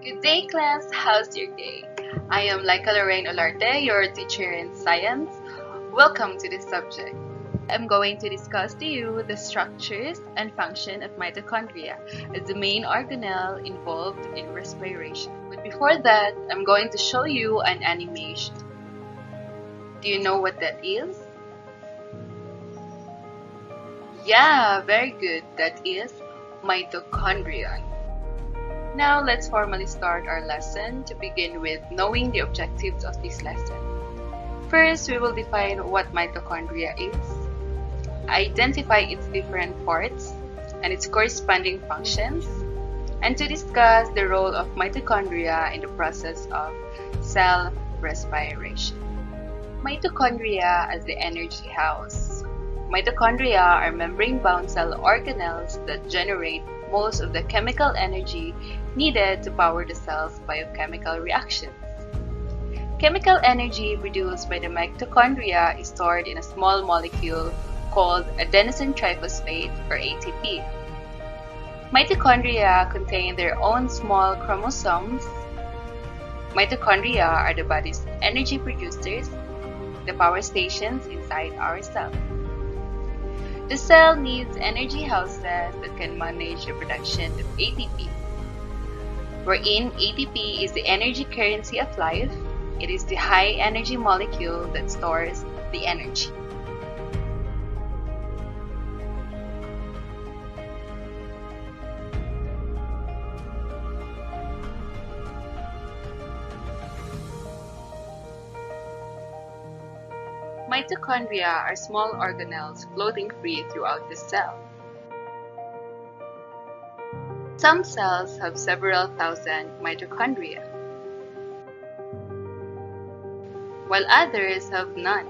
Good day, class. How's your day? I am Laika Lorraine Olarte, your teacher in science. Welcome to this subject. I'm going to discuss to you the structures and function of mitochondria as the main organelle involved in respiration. But before that, I'm going to show you an animation. Do you know what that is? Yeah, very good. That is mitochondria. Now let's formally start our lesson to begin with knowing the objectives of this lesson. First, we will define what mitochondria is, identify its different parts and its corresponding functions, and to discuss the role of mitochondria in the process of cell respiration. Mitochondria as the energy house. Mitochondria are membrane-bound cell organelles that generate most of the chemical energy needed to power the cell's biochemical reactions. Chemical energy produced by the mitochondria is stored in a small molecule called adenosine triphosphate or ATP. Mitochondria contain their own small chromosomes. Mitochondria are the body's energy producers, the power stations inside our cell. The cell needs energy houses that can manage the production of ATP, wherein ATP is the energy currency of life. It is the high energy molecule that stores the energy. Mitochondria are small organelles floating free throughout the cell. Some cells have several thousand mitochondria, while others have none.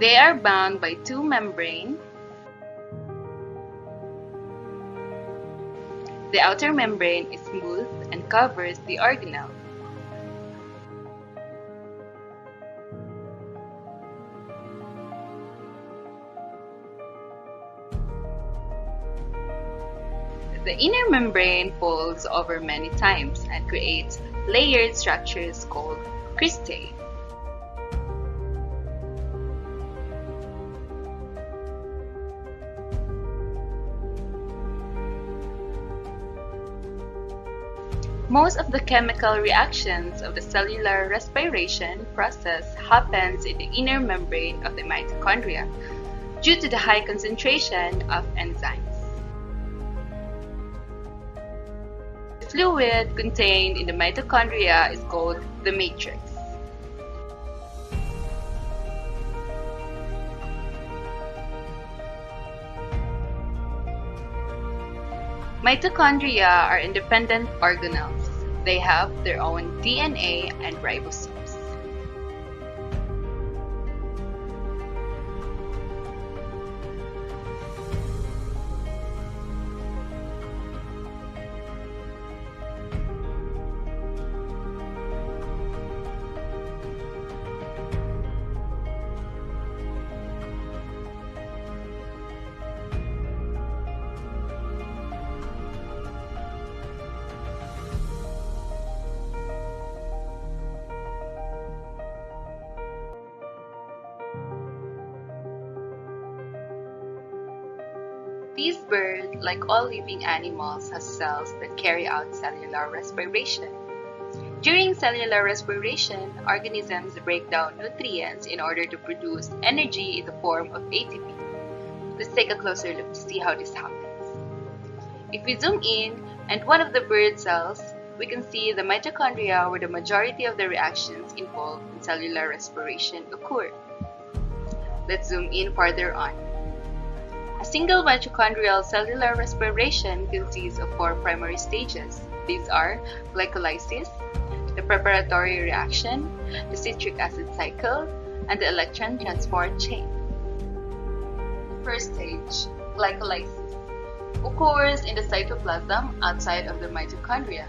They are bound by two membranes. The outer membrane is smooth and covers the organelle. The inner membrane folds over many times and creates layered structures called cristae. Most of the chemical reactions of the cellular respiration process happens in the inner membrane of the mitochondria due to the high concentration of enzymes. The fluid contained in the mitochondria is called the matrix. Mitochondria are independent organelles. They have their own DNA and ribosomes. This bird, like all living animals, has cells that carry out cellular respiration. During cellular respiration, organisms break down nutrients in order to produce energy in the form of ATP. Let's take a closer look to see how this happens. If we zoom in and one of the bird cells, we can see the mitochondria where the majority of the reactions involved in cellular respiration occur. Let's zoom in farther on. A single mitochondrial cellular respiration consists of four primary stages. These are glycolysis, the preparatory reaction, the citric acid cycle, and the electron transport chain. First stage, glycolysis, occurs in the cytoplasm outside of the mitochondria.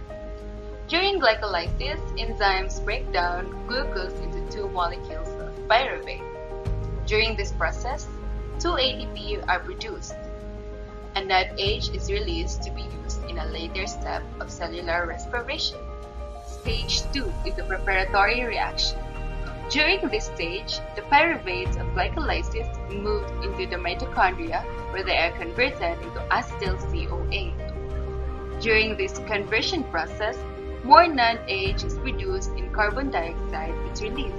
During glycolysis, enzymes break down glucose into two molecules of pyruvate. During this process, 2 ATP are produced. and NADH is released to be used in a later step of cellular respiration. Stage 2 is the preparatory reaction. During this stage, the pyruvates of glycolysis move into the mitochondria where they are converted into acetyl-CoA. During this conversion process, more NADH is produced and carbon dioxide is released.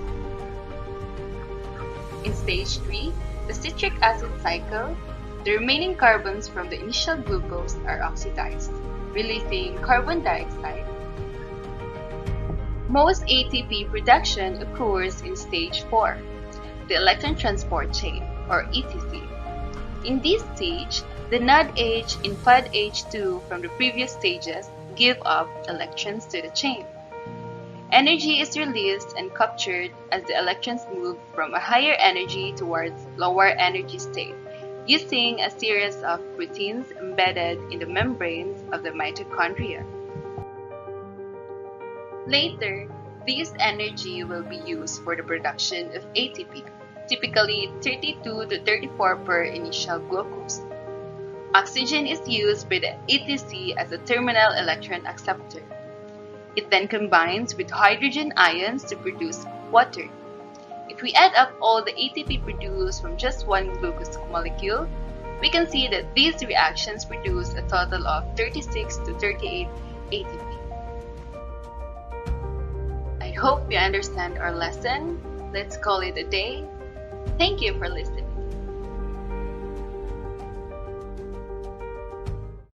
In stage 3, the citric acid cycle, the remaining carbons from the initial glucose are oxidized, releasing carbon dioxide. Most ATP production occurs in stage 4, the electron transport chain, or ETC. In this stage, the NADH and PADH2 from the previous stages give up electrons to the chain. Energy is released and captured as the electrons move from a higher energy towards lower energy state, using a series of proteins embedded in the membranes of the mitochondria. Later, this energy will be used for the production of ATP, typically 32 to 34 per initial glucose. Oxygen is used by the ETC as a terminal electron acceptor. It then combines with hydrogen ions to produce water. If we add up all the ATP produced from just one glucose molecule, we can see that these reactions produce a total of 36 to 38 ATP. I hope you understand our lesson. Let's call it a day. Thank you for listening.